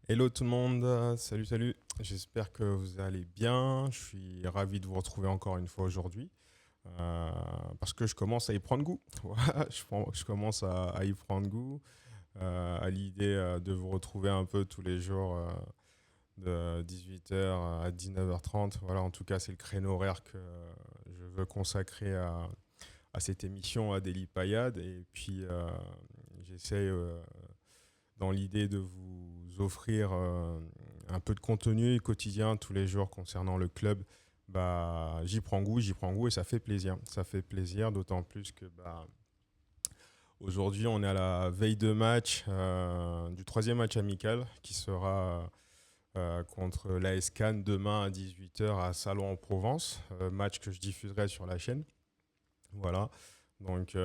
Hello tout le monde, salut, j'espère que vous allez bien. Je suis ravi de vous retrouver encore une fois aujourd'hui euh, parce que je commence à y prendre goût. Voilà, je commence à y prendre goût, à l'idée de vous retrouver un peu tous les jours de 18h à 19h30. Voilà, en tout cas, c'est le créneau horaire que je veux consacrer à cette émission, à Daily Payade. Et puis, j'essaie dans l'idée de vous offrir un peu de contenu quotidien tous les jours concernant le club. Bah, j'y prends goût et ça fait plaisir. Ça fait plaisir, d'autant plus que aujourd'hui on est à la veille de match du troisième match amical qui sera contre l'AS Cannes demain à 18h à Salon en Provence, match que je diffuserai sur la chaîne. Voilà. Donc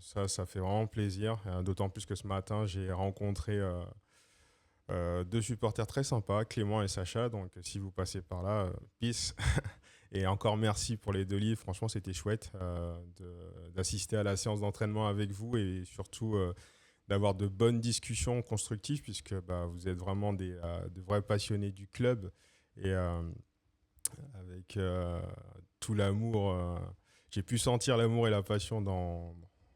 ça fait vraiment plaisir, d'autant plus que ce matin j'ai rencontré deux supporters très sympas, Clément et Sacha. Donc, si vous passez par là, peace. Et encore merci pour les 2 livres. Franchement, c'était chouette d'assister à la séance d'entraînement avec vous et surtout d'avoir de bonnes discussions constructives puisque vous êtes vraiment de vrais passionnés du club et avec tout l'amour. J'ai pu sentir l'amour et la passion dans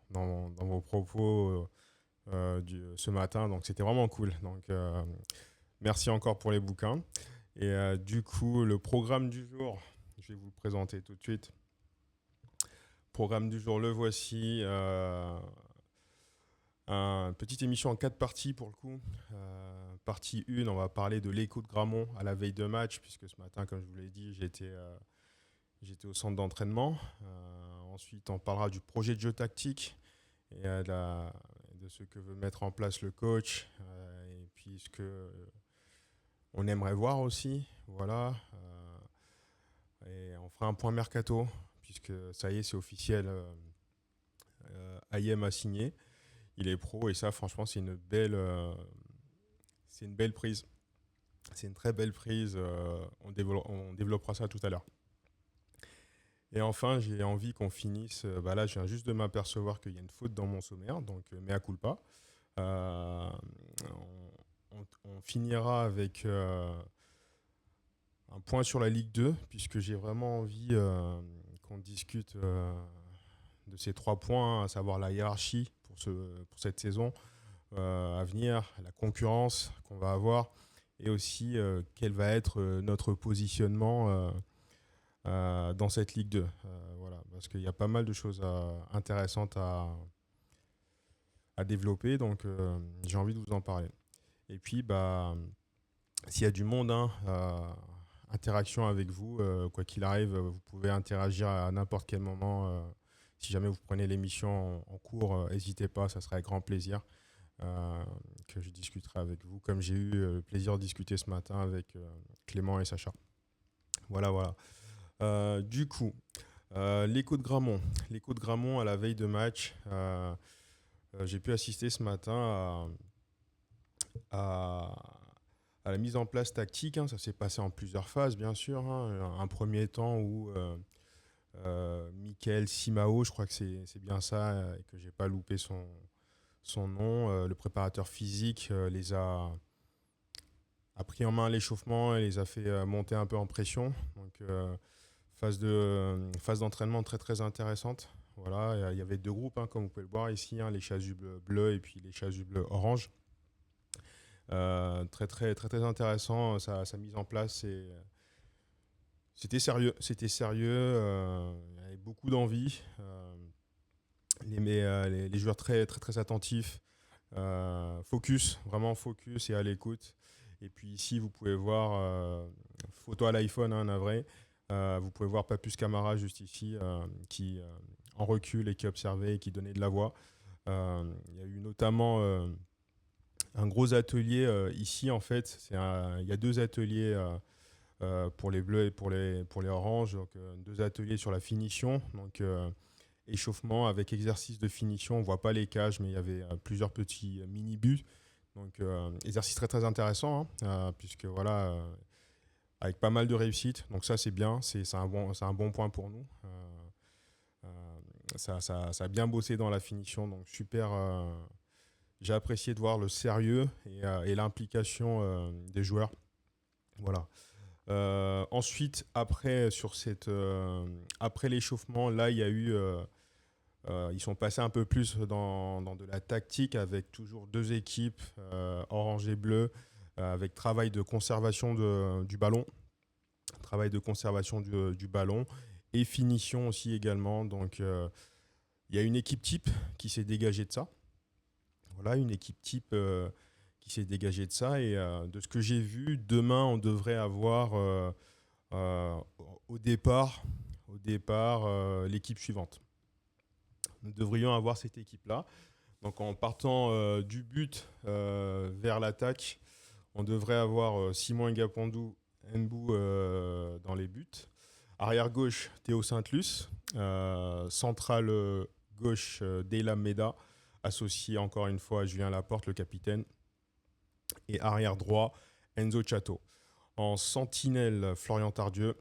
vos propos ce matin. Donc, c'était vraiment cool. Donc, merci encore pour les bouquins. Et du coup, le programme du jour, je vais vous le présenter tout de suite. Programme du jour, le voici. Une petite émission en 4 parties pour le coup. Partie 1, on va parler de l'écho de Gramont à la veille de match, puisque ce matin, comme je vous l'ai dit, j'étais au centre d'entraînement. Ensuite, on parlera du projet de jeu tactique et de ce que veut mettre en place le coach, et puis ce que on aimerait voir aussi. Voilà. Et on fera un point mercato, puisque ça y est, c'est officiel. Ayem a signé. Il est pro, et ça, franchement, c'est une belle prise. C'est une très belle prise. On développera ça tout à l'heure. Et enfin, j'ai envie qu'on finisse. Là, je viens juste de m'apercevoir qu'il y a une faute dans mon sommaire, donc mea culpa. Euh, on finira avec un point sur la Ligue 2, puisque j'ai vraiment envie qu'on discute de ces 3 points, à savoir la hiérarchie pour cette saison à venir, la concurrence qu'on va avoir, et aussi quel va être notre positionnement dans cette Ligue 2. Voilà, parce qu'il y a pas mal de choses intéressantes à développer, donc j'ai envie de vous en parler. Et puis, s'il y a du monde, hein, interaction avec vous, quoi qu'il arrive, vous pouvez interagir à n'importe quel moment. Si jamais vous prenez l'émission en cours, n'hésitez pas, ça sera avec grand plaisir euh, que je discuterai avec vous, comme j'ai eu le plaisir de discuter ce matin avec Clément et Sacha. Voilà, voilà. Du coup, l'écho de Gramont. L'écho de Gramont à la veille de match. J'ai pu assister ce matin à, à la mise en place tactique, hein. Ça s'est passé en plusieurs phases, bien sûr, hein. Un premier temps où Michael Simao, je crois que c'est bien ça, et que j'ai pas loupé son nom, le préparateur physique, a pris en main l'échauffement et les a fait monter un peu en pression. Donc, phase d'entraînement très très intéressante. Voilà, il y avait 2 groupes, hein, comme vous pouvez le voir ici, hein, les chasubles bleus et puis les chasubles orange. Très, très, très, très intéressant, sa mise en place. C'était sérieux. Il y avait beaucoup d'envie. Les joueurs très, très, très attentifs. Focus, vraiment focus et à l'écoute. Et puis ici, vous pouvez voir, photo à l'iPhone, hein, navré. Vous pouvez voir Papus Camara juste ici, qui en recul et qui observait et qui donnait de la voix. Il y a eu notamment un gros atelier ici, en fait. Il y a 2 ateliers pour les bleus et pour les oranges. Donc, 2 ateliers sur la finition. Donc, échauffement avec exercice de finition. On ne voit pas les cages, mais il y avait plusieurs petits mini-buts. Donc, exercice très très intéressant, hein, puisque voilà, avec pas mal de réussite. Donc, ça, c'est bien. C'est un bon point pour nous. Ça a bien bossé dans la finition. Donc, super. J'ai apprécié de voir le sérieux et l'implication des joueurs. Voilà. Ensuite, après l'échauffement, là, il y a eu, ils sont passés un peu plus dans de la tactique avec toujours deux équipes, orange et bleu, avec travail de conservation du ballon et finition aussi également. Donc, il y a une équipe type qui s'est dégagée de ça. Voilà, une équipe type qui s'est dégagée de ça. Et de ce que j'ai vu, demain, on devrait avoir euh, au départ, l'équipe suivante. Nous devrions avoir cette équipe-là. Donc en partant du but vers l'attaque, on devrait avoir Simon Ngapondou, Mbou dans les buts. Arrière gauche, Théo Saint-Luce. Centrale gauche, Deyla Meda, associé encore une fois à Julien Laporte, le capitaine. Et arrière droit, Enzo Chato. En sentinelle, Florian Tardieu.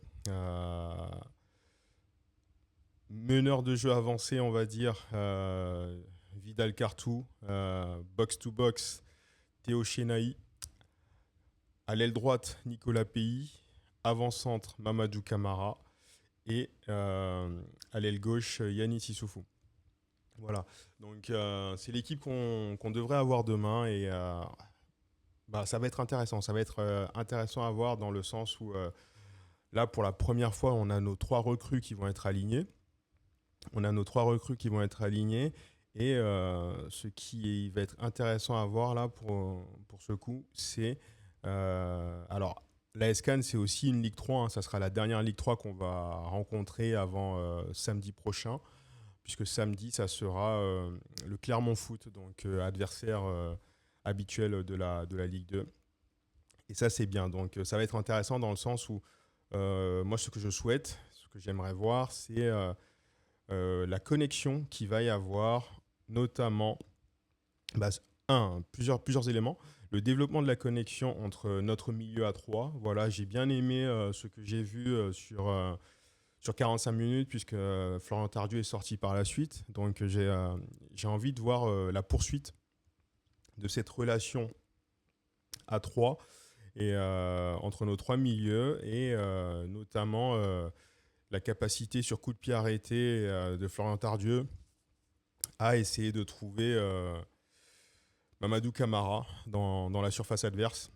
Meneur de jeu avancé, on va dire, Vidal Cartou. Box-to-box, Théo Chenaï. À l'aile droite, Nicolas Pays. Avant-centre, Mamadou Camara. Et à l'aile gauche, Yannis Sissoufou. Voilà. Donc, c'est l'équipe qu'on devrait avoir demain. Et ça va être intéressant. Ça va être intéressant à voir dans le sens où, là, pour la première fois, on a nos trois recrues qui vont être alignées. Et ce qui va être intéressant à voir là pour ce coup, c'est. Alors, la S-Can, c'est aussi une Ligue 3. Hein, ça sera la dernière Ligue 3 qu'on va rencontrer avant samedi prochain. Puisque samedi, ça sera le Clermont Foot, donc adversaire habituel de la Ligue 2. Et ça, c'est bien. Donc, ça va être intéressant dans le sens où, moi, ce que je souhaite, ce que j'aimerais voir, c'est la connexion qu'il va y avoir, notamment, bah, plusieurs éléments. Le développement de la connexion entre notre milieu à 3. Voilà, j'ai bien aimé ce que j'ai vu sur 45 minutes, puisque Florian Tardieu est sorti par la suite. Donc j'ai envie de voir la poursuite de cette relation à 3 et, entre nos trois milieux et notamment la capacité sur coup de pied arrêté de Florian Tardieu à essayer de trouver Mamadou Camara dans la surface adverse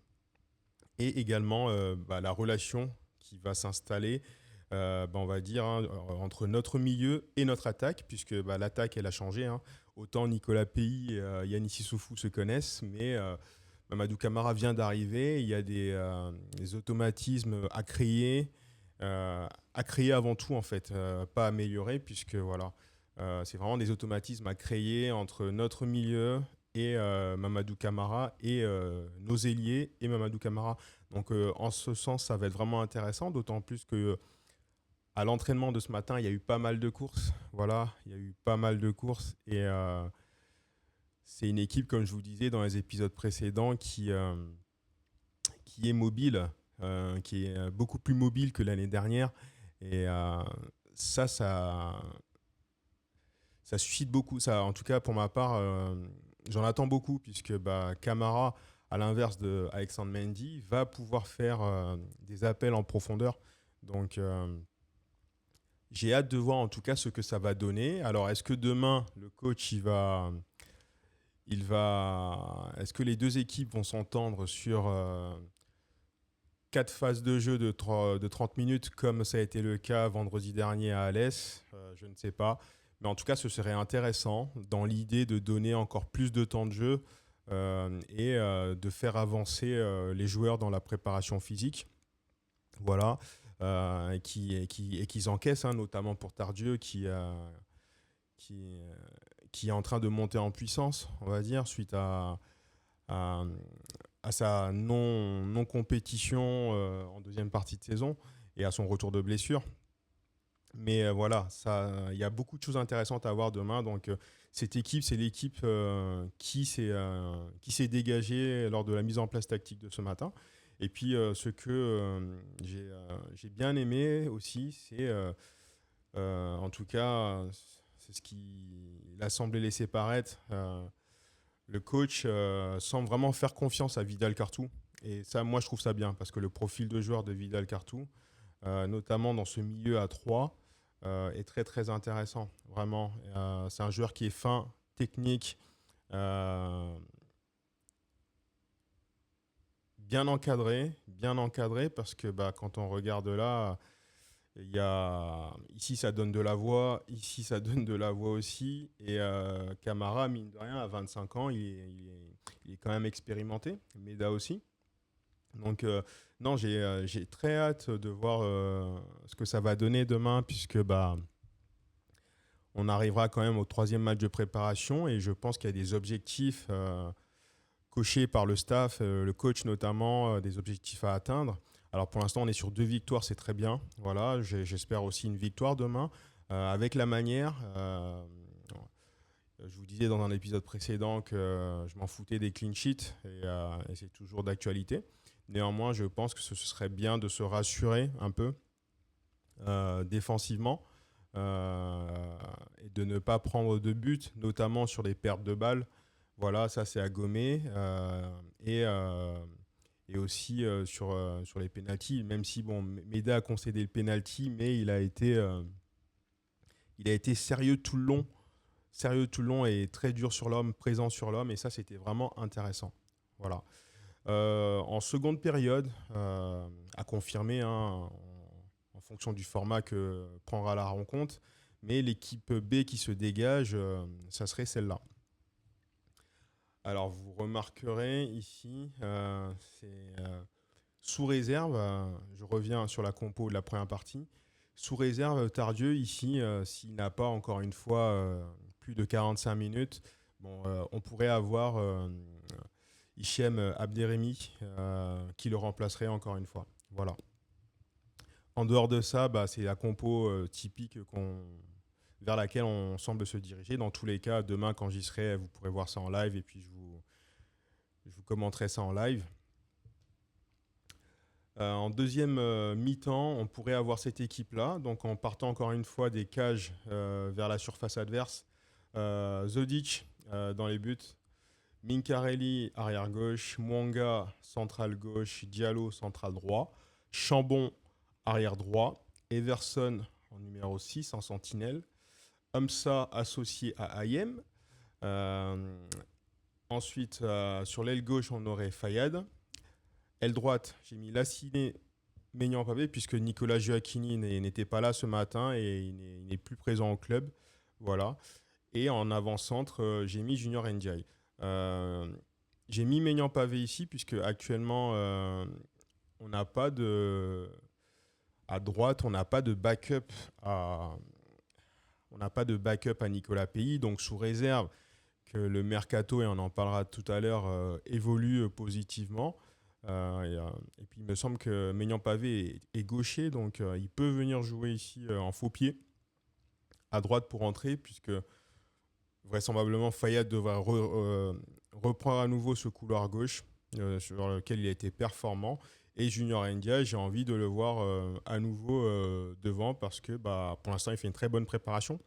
et également la relation qui va s'installer, on va dire, hein, entre notre milieu et notre attaque, puisque l'attaque, elle a changé. Hein. Autant Nicolas Pays et Yannis Sissofou se connaissent, mais Mamadou Camara vient d'arriver. Il y a des automatismes à créer avant tout, en fait, pas améliorer, puisque voilà, c'est vraiment des automatismes à créer entre notre milieu et Mamadou Camara et nos ailiers et Mamadou Camara. Donc en ce sens, ça va être vraiment intéressant, d'autant plus que à l'entraînement de ce matin, il y a eu pas mal de courses. Voilà, il y a eu pas mal de courses et c'est une équipe, comme je vous disais dans les épisodes précédents, qui est mobile, qui est beaucoup plus mobile que l'année dernière. Et ça suscite beaucoup. Ça, en tout cas, pour ma part, j'en attends beaucoup, puisque Camara, à l'inverse de Alexandre Mendy, va pouvoir faire des appels en profondeur. Donc, j'ai hâte de voir en tout cas ce que ça va donner. Alors, est-ce que demain, le coach, est-ce que les deux équipes vont s'entendre sur 4 phases de jeu de 30 minutes, comme ça a été le cas vendredi dernier à Alès? Je ne sais pas. Mais en tout cas, ce serait intéressant dans l'idée de donner encore plus de temps de jeu et de faire avancer les joueurs dans la préparation physique. Voilà. Et qu'ils encaissent, hein, notamment pour Tardieu qui, qui est en train de monter en puissance, on va dire, suite à, à sa non-compétition en deuxième partie de saison et à son retour de blessure. Mais voilà, il y a beaucoup de choses intéressantes à voir demain. Donc, cette équipe, c'est l'équipe qui s'est dégagée lors de la mise en place tactique de ce matin. Et puis, ce que j'ai bien aimé aussi, c'est, en tout cas, c'est ce qu'il a semblé laisser paraître Le coach semble vraiment faire confiance à Vidal Cartou. Et ça, moi, je trouve ça bien parce que le profil de joueur de Vidal Cartou, notamment dans ce milieu à 3, est très très intéressant. Vraiment, c'est un joueur qui est fin, technique, euh, bien encadré parce que bah, quand on regarde là, ici ça donne de la voix, ici ça donne de la voix aussi. Et Camara, mine de rien, à 25 ans, il est quand même expérimenté. Meda aussi. Donc, non, j'ai très hâte de voir ce que ça va donner demain, puisque bah, on arrivera quand même au troisième match de préparation et je pense qu'il y a des objectifs cochés par le staff, le coach notamment, des objectifs à atteindre. Alors pour l'instant, on est sur 2 victoires, c'est très bien. Voilà, j'espère aussi une victoire demain. Avec la manière, je vous disais dans un épisode précédent que je m'en foutais des clean sheets et c'est toujours d'actualité. Néanmoins, je pense que ce serait bien de se rassurer un peu défensivement et de ne pas prendre de but, notamment sur les pertes de balles. Voilà, ça c'est à gommer. Et aussi sur les pénaltys, même si bon, Meda a concédé le pénalty, mais il a été sérieux tout le long et très dur sur l'homme, présent sur l'homme, et ça c'était vraiment intéressant. Voilà. En seconde période, à confirmer hein, en fonction du format que prendra la rencontre, mais l'équipe B qui se dégage, ça serait celle-là. Alors vous remarquerez ici, c'est sous réserve, je reviens sur la compo de la première partie, sous réserve Tardieu ici, s'il n'a pas encore une fois plus de 45 minutes, bon, on pourrait avoir Hichem Abderremi qui le remplacerait encore une fois. Voilà. En dehors de ça, bah, c'est la compo typique vers laquelle on semble se diriger. Dans tous les cas, demain, quand j'y serai, vous pourrez voir ça en live et puis je vous commenterai ça en live. En deuxième mi-temps, on pourrait avoir cette équipe-là. Donc en partant encore une fois des cages vers la surface adverse. Zodic dans les buts. Minkarelli, arrière gauche. Mwanga, central gauche. Diallo, central droit. Chambon, arrière droit. Everson en numéro 6, en sentinelle. Hamza associé à Ayem. Euh, Ensuite, sur l'aile gauche, on aurait Fayad. Aile droite, j'ai mis Lassiné, Maignan Pavé, puisque Nicolas Gioacchini n'était pas là ce matin et il n'est plus présent au club. Voilà. Et en avant-centre, j'ai mis Junior Ndiaye. Euh, j'ai mis Maignan Pavé ici, puisque actuellement, on n'a pas de. À droite, on n'a pas de backup à. On n'a pas de backup à Nicolas Pays, donc sous réserve que le mercato, et on en parlera tout à l'heure, évolue positivement. Et puis il me semble que Maignan Pavé est gaucher, donc il peut venir jouer ici en faux pied à droite pour entrer, puisque vraisemblablement Fayad devra reprendre à nouveau ce couloir gauche sur lequel il a été performant. Et Junior India, j'ai envie de le voir à nouveau devant parce que bah, pour l'instant il fait une très bonne préparation.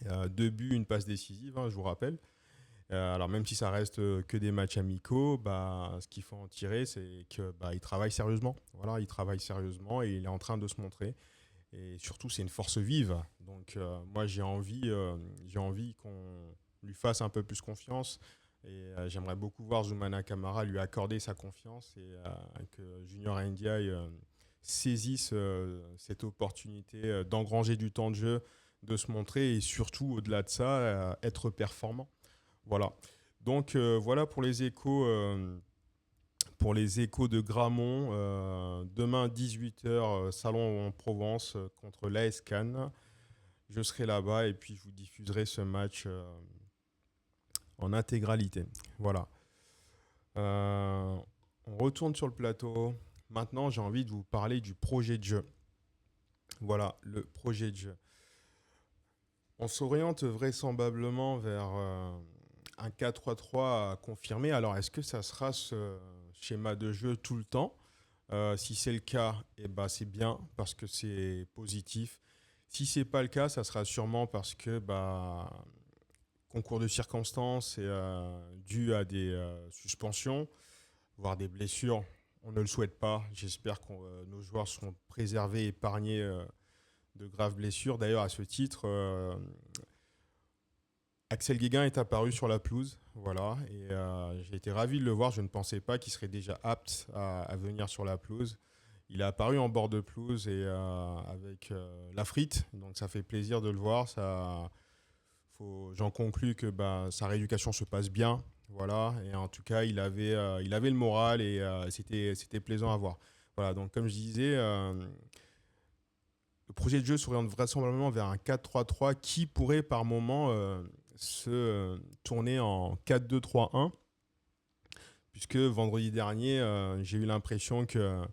2 buts, une passe décisive, hein, je vous rappelle. Alors même si ça reste que des matchs amicaux, bah, ce qu'il faut en tirer, c'est qu'il bah, travaille sérieusement. Voilà, il travaille sérieusement et il est en train de se montrer. Et surtout, c'est une force vive. Donc moi, j'ai envie qu'on lui fasse un peu plus confiance. Et j'aimerais beaucoup voir Zoumana Kamara lui accorder sa confiance et que Junior Ndiaye saisisse cette opportunité d'engranger du temps de jeu, de se montrer et surtout, au-delà de ça, être performant. Voilà. Donc voilà pour les échos de Gramont. Demain 18h, Salon en Provence contre l'AS Cannes. Je serai là-bas et puis je vous diffuserai ce match en intégralité. Voilà. Euh, on retourne sur le plateau. Maintenant, j'ai envie de vous parler du projet de jeu. Voilà, le projet de jeu. On s'oriente vraisemblablement vers un 4-3-3 à confirmer. Alors, est-ce que ça sera ce schéma de jeu tout le temps? Si c'est le cas, eh ben, c'est bien parce que c'est positif. Si c'est pas le cas, ça sera sûrement parce que bah, concours de circonstances et dû à des suspensions, voire des blessures. On ne le souhaite pas. J'espère que nos joueurs seront préservés, épargnés de graves blessures. D'ailleurs, à ce titre, Axel Guéguin est apparu sur la pelouse. Voilà, et j'ai été ravi de le voir. Je ne pensais pas qu'il serait déjà apte à venir sur la pelouse. Il est apparu en bord de pelouse et avec la frite, donc ça fait plaisir de le voir. J'en conclus que sa rééducation se passe bien. Voilà, et en tout cas, il avait le moral et c'était plaisant à voir. Voilà, donc comme je disais, le projet de jeu s'oriente vraisemblablement vers un 4-3-3 qui pourrait par moment se tourner en 4-2-3-1, puisque vendredi dernier, j'ai eu l'impression que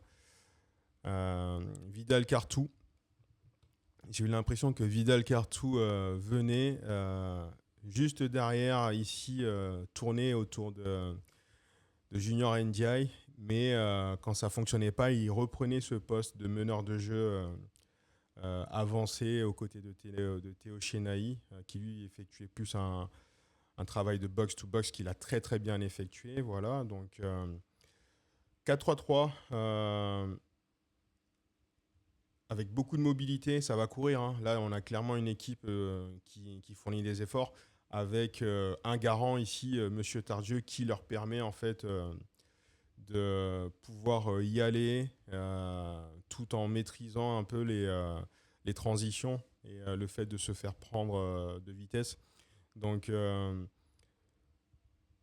Vidal Cartou, venait juste derrière ici tourner autour de Junior Ndiaye, mais quand ça fonctionnait pas, il reprenait ce poste de meneur de jeu avancé aux côtés de Théo Chenaï, qui lui effectuait plus un travail de box-to-box qu'il a très très bien effectué. Voilà, donc 4-3-3 avec beaucoup de mobilité, ça va courir, hein. Là, on a clairement une équipe qui fournit des efforts avec un garant ici, Monsieur Tardieu, qui leur permet en fait de pouvoir y aller tout en maîtrisant un peu les transitions et le fait de se faire prendre de vitesse. Donc,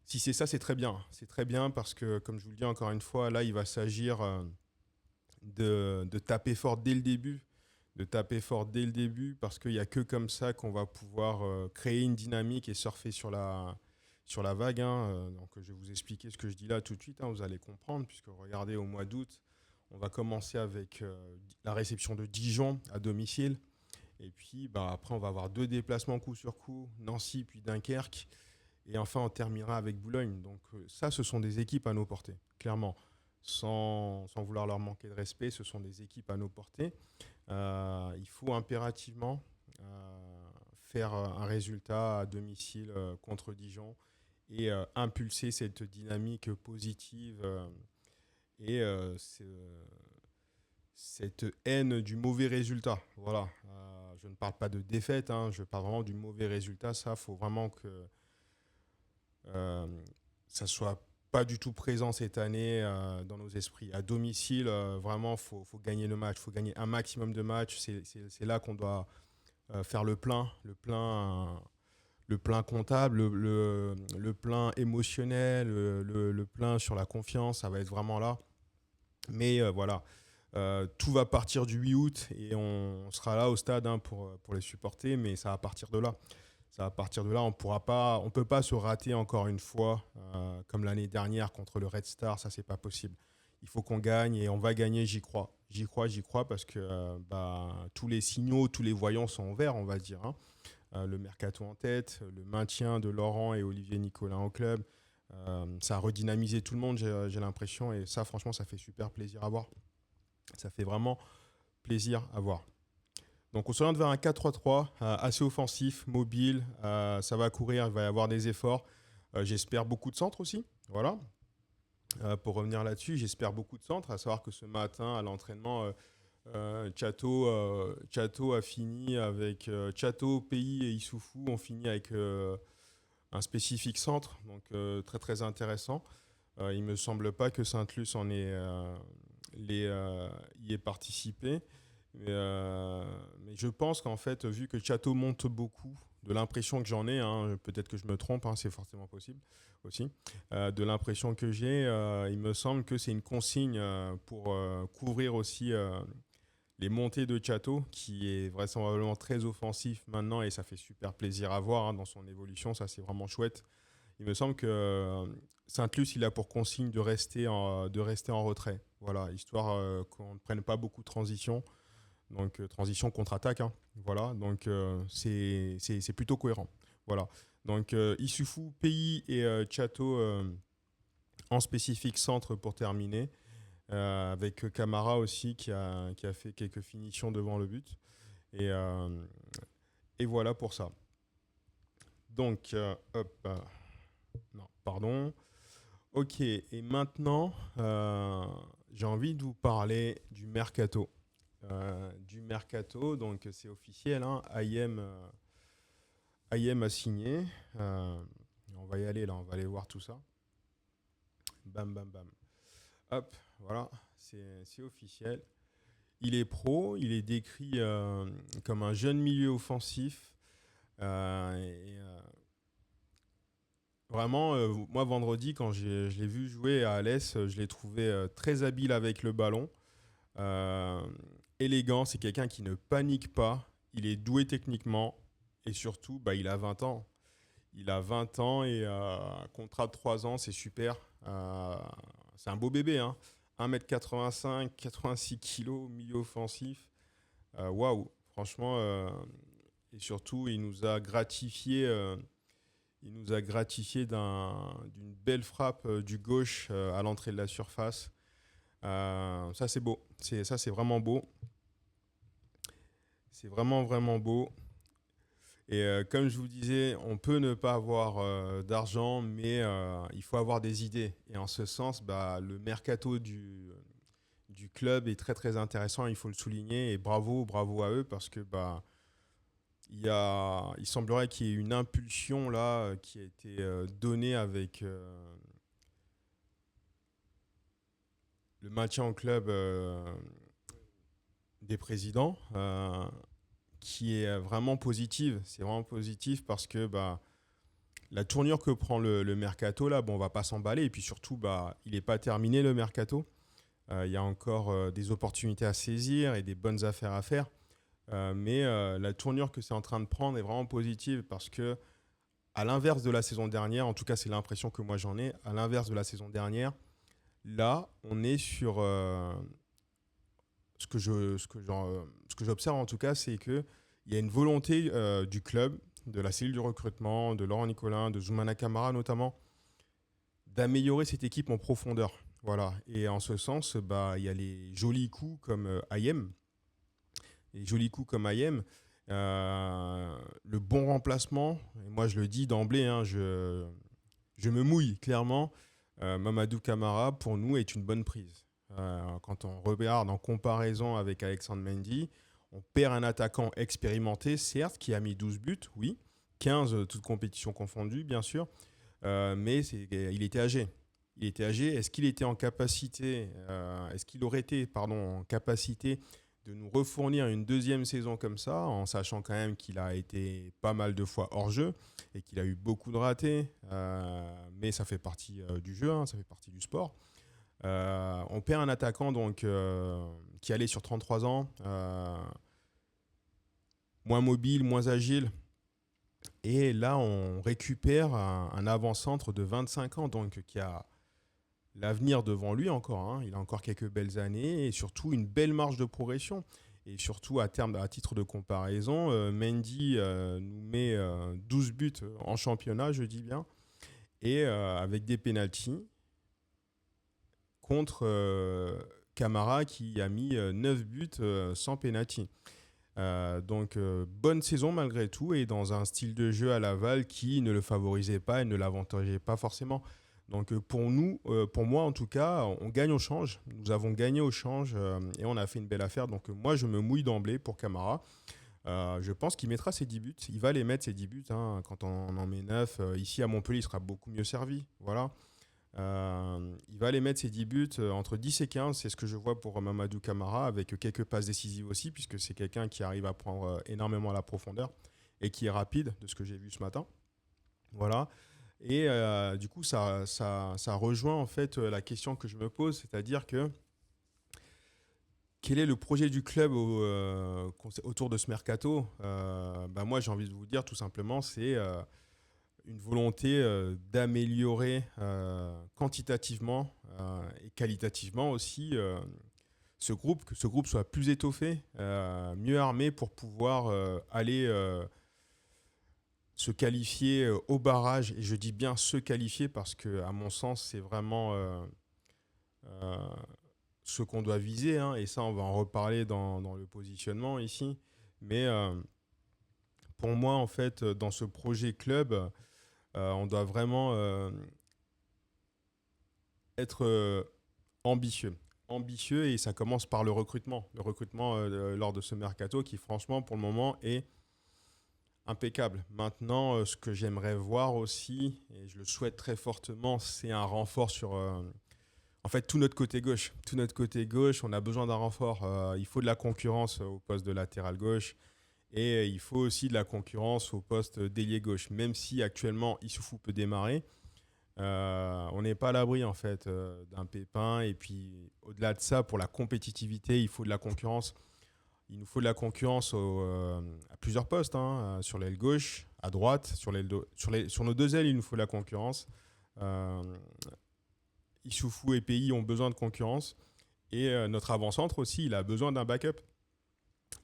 si c'est ça, c'est très bien. C'est très bien parce que, comme je vous le dis encore une fois, là, il va s'agir de taper fort dès le début. De taper fort dès le début parce qu'il n'y a que comme ça qu'on va pouvoir créer une dynamique et surfer sur la vague. Hein. Donc, je vais vous expliquer ce que je dis là tout de suite. Hein, vous allez comprendre puisque regardez, au mois d'août, on va commencer avec la réception de Dijon à domicile. Et puis après, on va avoir 2 déplacements coup sur coup, Nancy puis Dunkerque. Et enfin, on terminera avec Boulogne. Donc ça, ce sont des équipes à nos portées, clairement. Sans vouloir leur manquer de respect, ce sont des équipes à nos portées. Il faut impérativement faire un résultat à domicile contre Dijon et impulser cette dynamique positive et cette haine du mauvais résultat. Voilà. Je ne parle pas de défaite, hein, je parle vraiment du mauvais résultat. Ça, il faut vraiment que ça soit pas du tout présent cette année dans nos esprits. À domicile, vraiment, faut gagner le match. Il faut gagner un maximum de matchs. C'est là qu'on doit faire le plein comptable, le plein émotionnel, le plein sur la confiance. Ça va être vraiment là. Mais voilà, tout va partir du 8 août et on sera là au stade hein, pour les supporter, mais ça va partir de là. Ça va partir de là, on ne peut pas se rater encore une fois, comme l'année dernière contre le Red Star, ça c'est pas possible. Il faut qu'on gagne et on va gagner, j'y crois. J'y crois parce que tous les signaux, tous les voyants sont en vert, on va dire. Hein. Le mercato en tête, le maintien de Laurent et Olivier Nicolin au club, ça a redynamisé tout le monde, j'ai l'impression, et ça franchement, ça fait super plaisir à voir. Ça fait vraiment plaisir à voir. Donc on s'oriente vers un 4-3-3, assez offensif, mobile, ça va courir, il va y avoir des efforts. J'espère beaucoup de centres aussi, voilà. Pour revenir là-dessus, j'espère beaucoup de centres, à savoir que ce matin à l'entraînement, Chato a fini avec Chato, Pays et Issoufou ont fini avec un spécifique centre, donc très très intéressant. Il ne me semble pas que Sainte-Luce y ait participé. Mais je pense qu'en fait, vu que Chateau monte beaucoup, de l'impression que j'en ai, hein, peut-être que je me trompe, hein, c'est forcément possible aussi, de l'impression que j'ai, il me semble que c'est une consigne pour couvrir aussi les montées de Chateau, qui est vraisemblablement très offensif maintenant et ça fait super plaisir à voir hein, dans son évolution, ça c'est vraiment chouette. Il me semble que Sainte-Luce, il a pour consigne de rester en retrait, voilà, histoire qu'on ne prenne pas beaucoup de transition. Donc transition contre-attaque, hein. Voilà, donc c'est plutôt cohérent. Voilà, donc Issoufou, Pays et Chateau en spécifique centre pour terminer, avec Camara aussi qui a fait quelques finitions devant le but. Et voilà pour ça. Donc, hop, non, pardon. Ok, et maintenant, j'ai envie de vous parler du mercato. Donc c'est officiel, hein, IM a signé. Euh, on va y aller là, on va aller voir tout ça. Bam, bam, bam. Hop, voilà, c'est officiel. Il est pro, il est décrit comme un jeune milieu offensif. Vraiment, moi vendredi, quand je l'ai vu jouer à Alès, je l'ai trouvé très habile avec le ballon. Euh, Élégant, c'est quelqu'un qui ne panique pas. Il est doué techniquement. Et surtout, bah, il a 20 ans. Il a 20 ans et un contrat de 3 ans, c'est super. Euh, c'est un beau bébé, hein. 1m85, 86 kg, milieu offensif. Waouh, franchement. Et surtout, il nous a gratifié d'une belle frappe du gauche à l'entrée de la surface. Ça, c'est beau. Ça, c'est vraiment beau. C'est vraiment, vraiment beau. Et comme je vous disais, on peut ne pas avoir d'argent, mais il faut avoir des idées. Et en ce sens, bah, le mercato du club est très très intéressant, il faut le souligner. Et bravo, bravo à eux, parce que bah, il semblerait qu'il y ait une impulsion là qui a été donnée avec le maintien au club des présidents, qui est vraiment positive. C'est vraiment positif parce que bah, la tournure que prend le mercato, là, bon, on va pas s'emballer. Et puis surtout, bah, il n'est pas terminé le mercato. Il y a encore des opportunités à saisir et des bonnes affaires à faire. Mais la tournure que c'est en train de prendre est vraiment positive parce que, à l'inverse de la saison dernière, en tout cas, c'est l'impression que moi j'en ai, à l'inverse de la saison dernière, là, on est sur. Ce que j'observe en tout cas, c'est qu'il y a une volonté du club, de la cellule du recrutement, de Laurent Nicolin, de Zoumana Camara notamment, d'améliorer cette équipe en profondeur. Voilà. Et en ce sens, bah, il y a les jolis coups comme Ayem. Les jolis coups comme Ayem. Le bon remplacement, et moi je le dis d'emblée, hein, je me mouille clairement. Mamadou Camara, pour nous, est une bonne prise. Quand on regarde en comparaison avec Alexandre Mendy, on perd un attaquant expérimenté, certes, qui a mis 12 buts, oui, 15 toutes compétitions confondues, bien sûr, mais il était âgé. Il était âgé. Est-ce qu'il était en capacité, est-ce qu'il aurait été, pardon, en capacité de nous refournir une deuxième saison comme ça, en sachant quand même qu'il a été pas mal de fois hors jeu et qu'il a eu beaucoup de ratés, mais ça fait partie du jeu, hein, ça fait partie du sport. On perd un attaquant donc qui allait sur 33 ans, moins mobile, moins agile. Et là, on récupère un avant-centre de 25 ans, donc qui a l'avenir devant lui encore, hein. Il a encore quelques belles années et surtout une belle marge de progression. Et surtout, à titre de comparaison, Mendy nous met 12 buts en championnat, je dis bien, et avec des pénaltys contre Camara qui a mis 9 buts sans pénalty. Bonne saison malgré tout et dans un style de jeu à Laval qui ne le favorisait pas et ne l'avantageait pas forcément. Donc pour nous, pour moi en tout cas, on gagne au change. Nous avons gagné au change et on a fait une belle affaire. Donc moi je me mouille d'emblée pour Camara. Je pense qu'il mettra ses 10 buts. Il va les mettre ses 10 buts, hein. Quand on en met 9, ici à Montpellier, il sera beaucoup mieux servi. Voilà. Il va aller mettre ses 10 buts entre 10 et 15, c'est ce que je vois pour Mamadou Camara, avec quelques passes décisives aussi, puisque c'est quelqu'un qui arrive à prendre énormément à la profondeur et qui est rapide, de ce que j'ai vu ce matin. Voilà. Et du coup, ça rejoint en fait la question que je me pose, c'est-à-dire que quel est le projet du club autour de ce mercato. Bah moi, j'ai envie de vous dire tout simplement, c'est une volonté d'améliorer quantitativement et qualitativement aussi ce groupe, que ce groupe soit plus étoffé, mieux armé pour pouvoir aller se qualifier au barrage. Et je dis bien se qualifier parce que, à mon sens, c'est vraiment euh, ce qu'on doit viser, hein, et ça, on va en reparler dans le positionnement ici. Mais Pour moi, en fait, dans ce projet club, on doit vraiment être ambitieux. Ambitieux et ça commence par le recrutement. Le recrutement lors de ce mercato qui, franchement, pour le moment, est impeccable. Maintenant, ce que j'aimerais voir aussi, et je le souhaite très fortement, c'est un renfort sur, en fait, tout notre côté gauche. Tout notre côté gauche, on a besoin d'un renfort. Il faut de la concurrence au poste de latéral gauche et il faut aussi de la concurrence au poste d'ailier gauche. Même si actuellement, Issoufou peut démarrer, on n'est pas à l'abri en fait d'un pépin. Et puis, au-delà de ça, pour la compétitivité, il faut de la concurrence. Il nous faut de la concurrence à plusieurs postes, hein, sur l'aile gauche, à droite, sur nos deux ailes, il nous faut de la concurrence. Euh, Issoufou et Pays ont besoin de concurrence. Et notre avant-centre aussi, il a besoin d'un backup.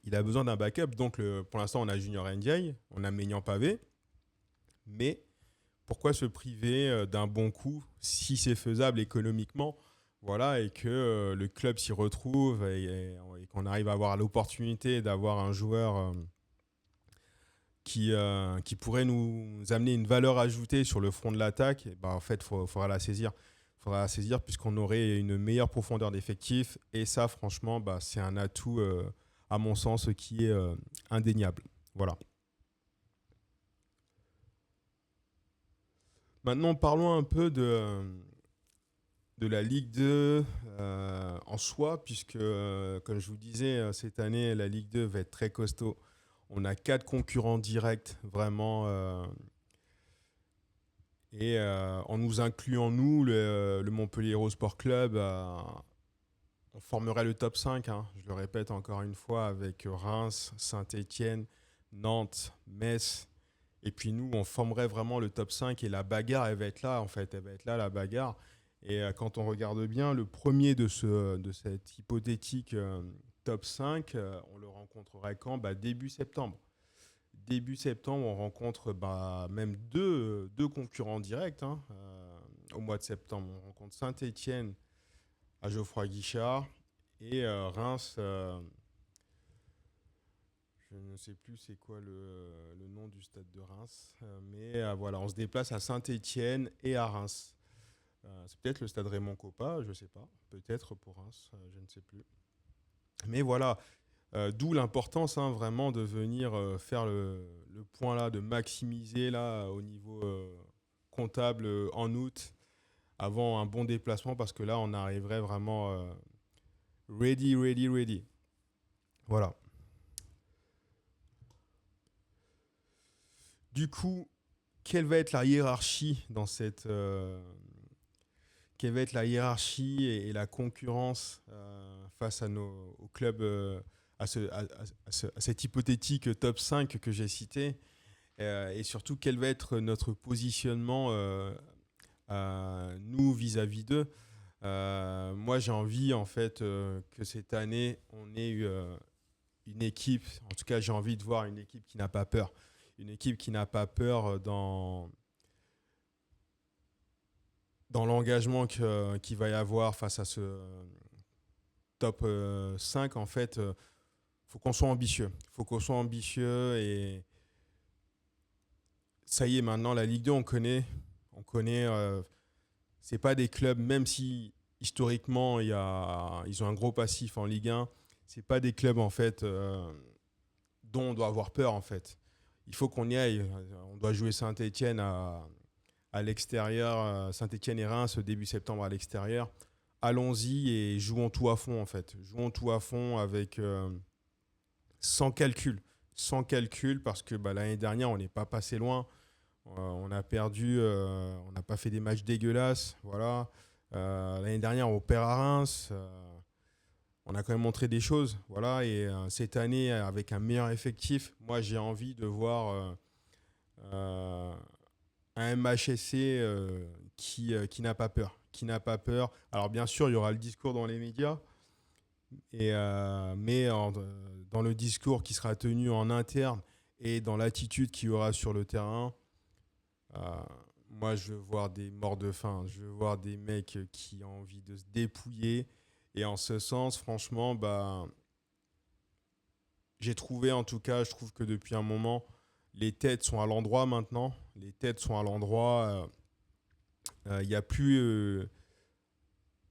Il a besoin d'un backup. Donc, pour l'instant, on a Junior Ndiaye, on a Maignan Pavé. Mais pourquoi se priver d'un bon coup si c'est faisable économiquement, voilà, et que le club s'y retrouve et qu'on arrive à avoir l'opportunité d'avoir un joueur qui pourrait nous amener une valeur ajoutée sur le front de l'attaque, et ben, en fait, faudra la saisir. Il faudra la saisir puisqu'on aurait une meilleure profondeur d'effectifs. Et ça, franchement, bah, c'est un atout, à mon sens, qui est indéniable. Voilà. Maintenant, parlons un peu de la Ligue 2 en soi, puisque, comme je vous disais, cette année, la Ligue 2 va être très costaud. On a quatre concurrents directs, vraiment. Et en nous incluant, nous, le Montpellier Hero Sport Club, on formerait le top 5, hein. Je le répète encore une fois, avec Reims, Saint-Étienne, Nantes, Metz. Et puis nous, on formerait vraiment le top 5 et la bagarre, elle va être là, en fait. Elle va être là, la bagarre. Et quand on regarde bien, le premier de cette hypothétique top 5, on le rencontrerait quand? Bah, début septembre. Début septembre, on rencontre même deux concurrents directs, hein, au mois de septembre. On rencontre Saint-Étienne à Geoffroy Guichard et Reims. Je ne sais plus c'est quoi le nom du stade de Reims, mais voilà, on se déplace à Saint-Étienne et à Reims. C'est peut-être le stade Raymond Kopa, je ne sais pas. Peut-être pour Reims, je ne sais plus. Mais voilà, d'où l'importance, hein, vraiment de venir faire le point là, de maximiser là au niveau comptable en août avant un bon déplacement parce que là on arriverait vraiment ready, ready, ready. Voilà. Du coup, quelle va être la hiérarchie dans cette quelle va être la hiérarchie et la concurrence face au club à cet hypothétique top 5 que j'ai cité et surtout quel va être notre positionnement nous vis-à-vis d'eux. Moi j'ai envie en fait que cette année on ait eu une équipe, en tout cas j'ai envie de voir une équipe qui n'a pas peur, une équipe qui n'a pas peur dans l'engagement qu'il va y avoir face à ce top 5, en fait, faut qu'on soit ambitieux. Faut qu'on soit ambitieux et ça y est, maintenant, la Ligue 2, on connaît. On connaît. C'est pas des clubs, même si historiquement, ils ont un gros passif en Ligue 1, c'est pas des clubs, en fait, dont on doit avoir peur, en fait. Il faut qu'on y aille. On doit jouer Saint-Etienne à l'extérieur, Saint-Etienne et Reims début septembre à l'extérieur. Allons-y et jouons tout à fond en fait. Jouons tout à fond avec sans calcul. Sans calcul parce que l'année dernière on n'est pas passé loin. On a perdu, on n'a pas fait des matchs dégueulasses. Voilà. L'année dernière on perd à Reims. On a quand même montré des choses. Voilà. Et cette année avec un meilleur effectif, moi j'ai envie de voir euh, un MHSC qui n'a pas peur. Qui n'a pas peur. Alors bien sûr, il y aura le discours dans les médias, mais dans le discours qui sera tenu en interne et dans l'attitude qu'il y aura sur le terrain, euh, moi je veux voir des morts de faim. Je veux voir des mecs qui ont envie de se dépouiller. Et en ce sens, franchement, j'ai trouvé en tout cas, je trouve que depuis un moment, les têtes sont à l'endroit maintenant. Les têtes sont à l'endroit. Il y a plus.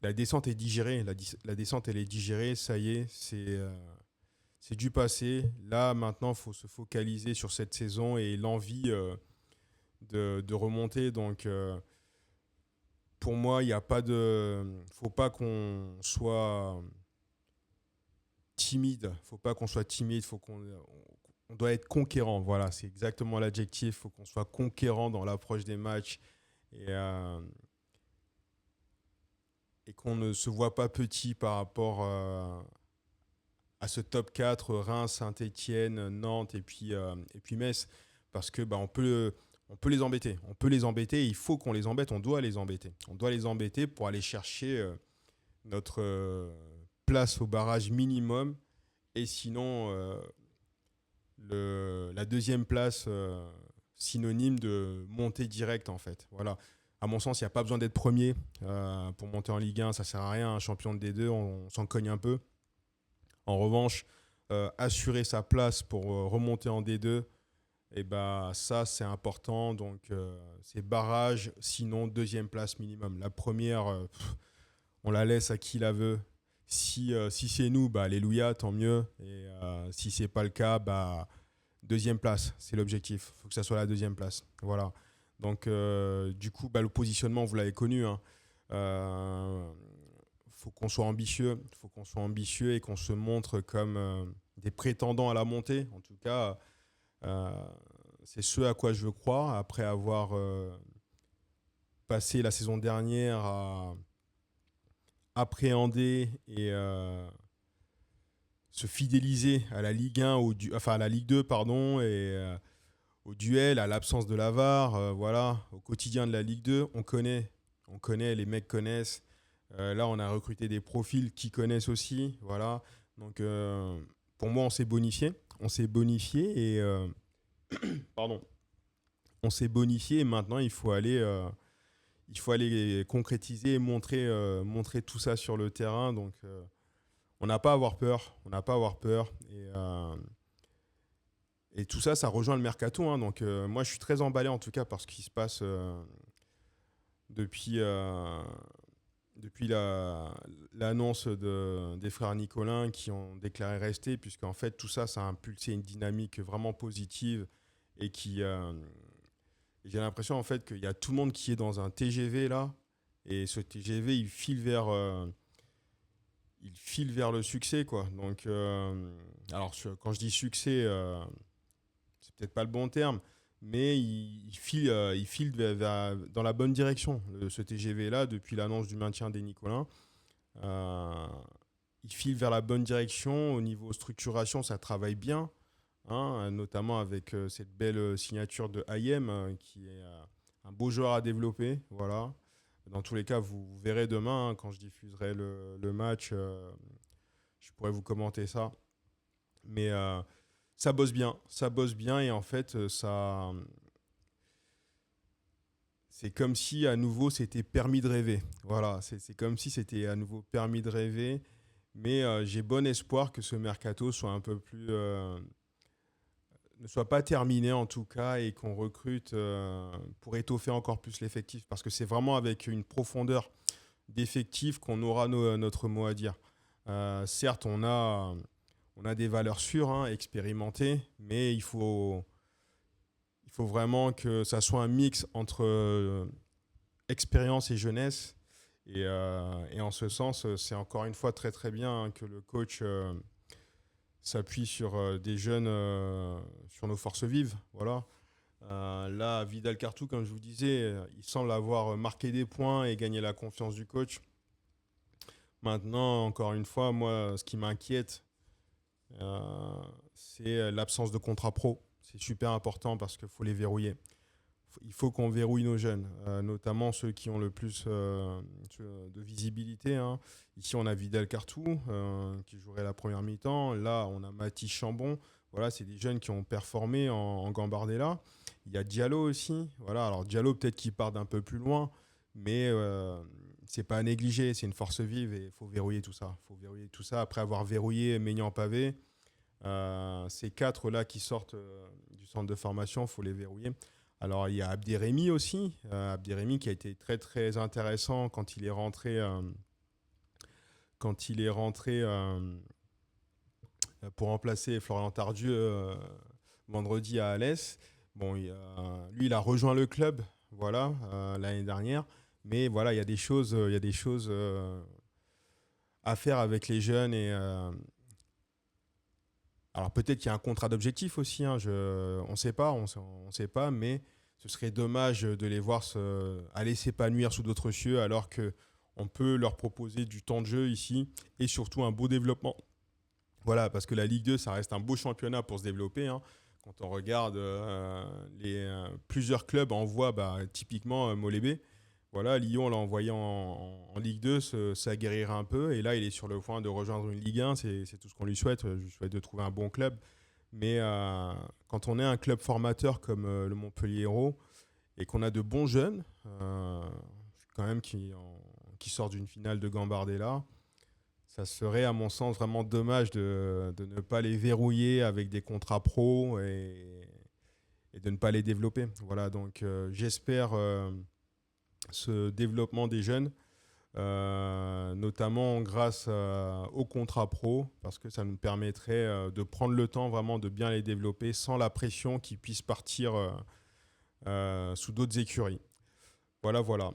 La descente est digérée. La descente, elle est digérée. Ça y est, c'est du passé. Là, maintenant, il faut se focaliser sur cette saison et l'envie de remonter. Donc, pour moi, il n'y a pas de. Faut pas qu'on soit timide. Faut pas qu'on soit timide. On doit être conquérant. Voilà, c'est exactement l'adjectif. Faut qu'on soit conquérant dans l'approche des matchs et, euh, et qu'on ne se voit pas petit par rapport à ce top 4 Reims, Saint-Étienne, Nantes et puis Metz. Parce que on peut les embêter. On peut les embêter. Il faut qu'on les embête. On doit les embêter. On doit les embêter pour aller chercher notre place au barrage minimum. Et sinon, la deuxième place synonyme de montée directe en fait. Voilà. À mon sens, il n'y a pas besoin d'être premier pour monter en Ligue 1, ça sert à rien. Un champion de D2, on s'en cogne un peu. En revanche, assurer sa place pour remonter en D2, et ça c'est important. Donc c'est barrage, sinon deuxième place minimum. La première, on la laisse à qui la veut. Si c'est nous, alléluia, tant mieux. Et si c'est pas le cas, deuxième place, c'est l'objectif. Il faut que ça soit la deuxième place. Voilà. Donc, du coup, le positionnement, vous l'avez connu. Hein. Faut qu'on soit ambitieux. Faut qu'on soit ambitieux et qu'on se montre comme des prétendants à la montée. En tout cas, euh, c'est ce à quoi je veux croire. Après avoir passé la saison dernière à appréhender et se fidéliser à la Ligue 1, à la Ligue 2, pardon, et au duel, à l'absence de la VAR, voilà, au quotidien de la Ligue 2, on connaît, les mecs connaissent. Là, on a recruté des profils qui connaissent aussi, voilà. Donc, pour moi, on s'est bonifié et pardon, on s'est bonifié et maintenant il faut aller concrétiser et montrer tout ça sur le terrain. Donc, on n'a pas à avoir peur, on n'a pas à avoir peur et tout ça, ça rejoint le mercato. Hein. Donc, moi, je suis très emballé en tout cas par ce qui se passe depuis, depuis l'annonce des frères Nicolin qui ont déclaré rester, puisqu'en fait, tout ça, ça a impulsé une dynamique vraiment positive et j'ai l'impression en fait qu'il y a tout le monde qui est dans un TGV là, et ce TGV, il file vers le succès, quoi. Donc, alors, quand je dis succès, c'est peut-être pas le bon terme, mais il file dans la bonne direction. Ce TGV-là, depuis l'annonce du maintien des Nicolins, euh, il file vers la bonne direction. Au niveau structuration, ça travaille bien, hein, notamment avec cette belle signature de Hayem, qui est un beau joueur à développer. Voilà. Dans tous les cas, vous verrez demain, hein, quand je diffuserai le match, je pourrais vous commenter ça. Mais ça bosse bien et en fait, c'est comme si à nouveau c'était permis de rêver. Voilà, c'est comme si c'était à nouveau permis de rêver. Mais j'ai bon espoir que ce mercato soit un peu plus, ne soit pas terminé en tout cas et qu'on recrute pour étoffer encore plus l'effectif parce que c'est vraiment avec une profondeur d'effectif qu'on aura notre mot à dire. Certes, on a des valeurs sûres, hein, expérimentées, mais il faut vraiment que ça soit un mix entre expérience et jeunesse. Et en ce sens, c'est encore une fois très très bien, hein, que le coach s'appuie sur des jeunes, sur nos forces vives. Voilà. Là, Vidal Cartou, comme je vous disais, il semble avoir marqué des points et gagné la confiance du coach. Maintenant, encore une fois, moi, ce qui m'inquiète, c'est l'absence de contrat pro. C'est super important parce qu'il faut les verrouiller. Il faut qu'on verrouille nos jeunes, notamment ceux qui ont le plus de visibilité. Hein. Ici, on a Vidal Cartou qui jouerait la première mi-temps. Là, on a Mathis Chambon. Voilà, c'est des jeunes qui ont performé en Gambardella. Il y a Diallo aussi. Voilà, alors Diallo, peut-être qu'il part d'un peu plus loin, mais c'est pas à négliger. C'est une force vive et il faut verrouiller tout ça. Il faut verrouiller tout ça. Après avoir verrouillé Maignan Pavé, Ces quatre-là qui sortent du centre de formation, il faut les verrouiller. Alors, il y a Abderrahimi aussi. Abderrahimi qui a été très, très intéressant quand il est rentré, pour remplacer Florian Tardieu vendredi à Alès. Bon, lui, il a rejoint le club, voilà, l'année dernière. Mais voilà, il y a des choses à faire avec les jeunes alors peut-être qu'il y a un contrat d'objectif aussi, hein, on ne sait pas, on sait pas, mais ce serait dommage de les voir aller s'épanouir sous d'autres cieux alors que on peut leur proposer du temps de jeu ici et surtout un beau développement. Voilà, parce que la Ligue 2, ça reste un beau championnat pour se développer, hein. Quand on regarde plusieurs clubs envoient typiquement Molébé. Voilà, Lyon l'a envoyé en Ligue 2, s'aguerrir un peu. Et là, il est sur le point de rejoindre une Ligue 1. C'est tout ce qu'on lui souhaite. Je lui souhaite de trouver un bon club. Mais quand on est un club formateur comme le Montpellier Hérault et qu'on a de bons jeunes, quand même qui sortent d'une finale de Gambardella, ça serait à mon sens vraiment dommage de ne pas les verrouiller avec des contrats pro et de ne pas les développer. Voilà, donc j'espère ce développement des jeunes, notamment grâce au contrat pro, parce que ça nous permettrait de prendre le temps vraiment de bien les développer sans la pression qu'ils puissent partir sous d'autres écuries. Voilà, voilà.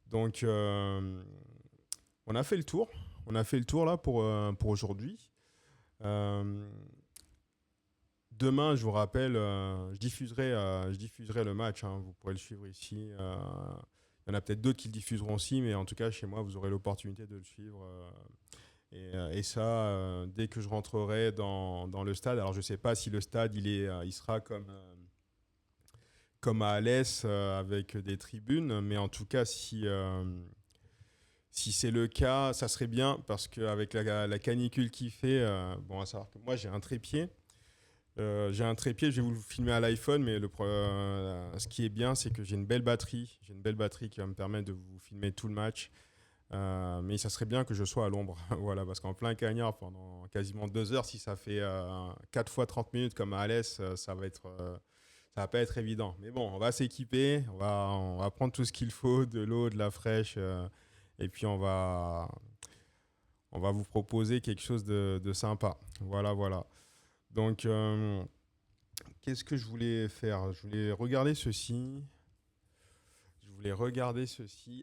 Donc, on a fait le tour. On a fait le tour là pour aujourd'hui. Euh, Demain, je vous rappelle, je diffuserai le match, hein, vous pourrez le suivre ici. Il y en a peut-être d'autres qui le diffuseront aussi, mais en tout cas, chez moi, vous aurez l'opportunité de le suivre. Et ça, dès que je rentrerai dans le stade. Alors, je ne sais pas si le stade, il sera comme à Alès, avec des tribunes, mais en tout cas, si c'est le cas, ça serait bien, parce qu'avec la canicule qu'il fait, bon, à savoir que moi, j'ai un trépied, je vais vous le filmer à l'iPhone, mais ce qui est bien, c'est que j'ai une belle batterie. J'ai une belle batterie qui va me permettre de vous filmer tout le match. Mais ça serait bien que je sois à l'ombre. Voilà, parce qu'en plein cagnard, pendant quasiment 2 heures, si ça fait 4 fois 30 minutes comme à Alès, ça va pas être évident. Mais bon, on va s'équiper, on va prendre tout ce qu'il faut, de l'eau, de la fraîche, et puis on va vous proposer quelque chose de sympa. Voilà, voilà. Donc, qu'est-ce que je voulais faire? Je voulais regarder ceci.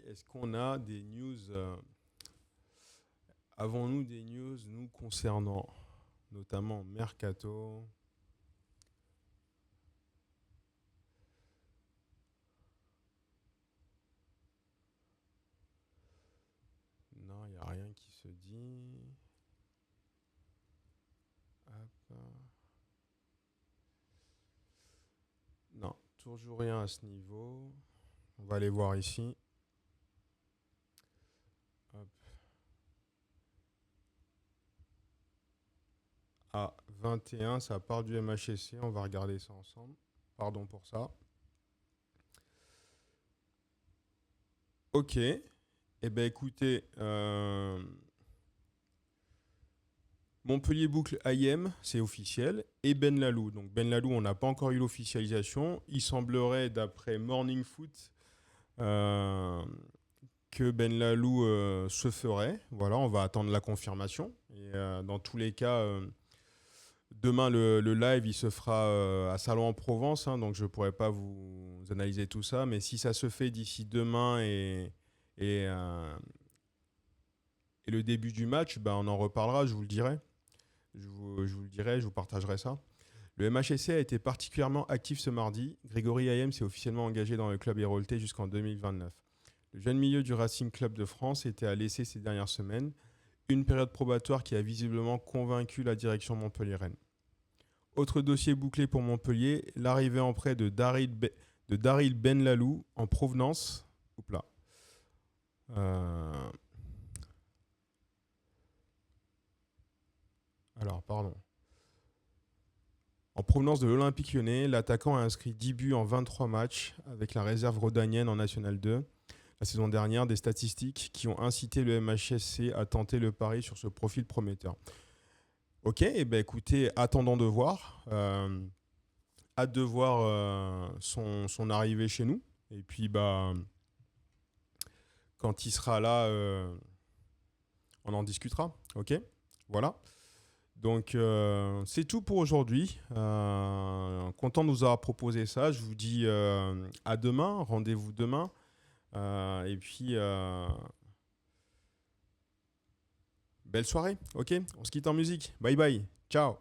Est-ce qu'on a des news avons-nous des news nous concernant notamment Mercato? Non, il n'y a rien qui se dit. Hop. Non, toujours rien à ce niveau. On va aller voir ici. Hop. Ah, 21, ça part du MHSC. On va regarder ça ensemble. Pardon pour ça. Ok. Eh bien, écoutez, Montpellier Boucle IM, c'est officiel. Et Ben Lalou. Donc, Ben Lalou, on n'a pas encore eu l'officialisation. Il semblerait, d'après Morning Foot, euh, que Ben Lalou se ferait. Voilà, on va attendre la confirmation. Et dans tous les cas, demain, le live, il se fera à Salon en Provence, hein, donc je ne pourrai pas vous analyser tout ça. Mais si ça se fait d'ici demain et, euh, et le début du match, on en reparlera, je vous le dirai. Je vous le dirai, je vous partagerai ça. Le MHSC a été particulièrement actif ce mardi. Grégory Ayem s'est officiellement engagé dans le club héroltais jusqu'en 2029. Le jeune milieu du Racing Club de France était à l'essai ces dernières semaines, une période probatoire qui a visiblement convaincu la direction montpelliéraine. Autre dossier bouclé pour Montpellier, l'arrivée en prêt de Daryl Benlalou en provenance. Oups là. Alors, pardon. En provenance de l'Olympique Lyonnais, l'attaquant a inscrit 10 buts en 23 matchs avec la réserve rhodanienne en National 2. La saison dernière, des statistiques qui ont incité le MHSC à tenter le pari sur ce profil prometteur. Ok, et ben écoutez, attendons de voir. Hâte de voir son arrivée chez nous. Et puis, bah, quand il sera là, on en discutera. Ok? Voilà. Donc, c'est tout pour aujourd'hui. Content de nous avoir proposé ça. Je vous dis à demain. Rendez-vous demain. Et puis, belle soirée. Ok? On se quitte en musique. Bye bye. Ciao.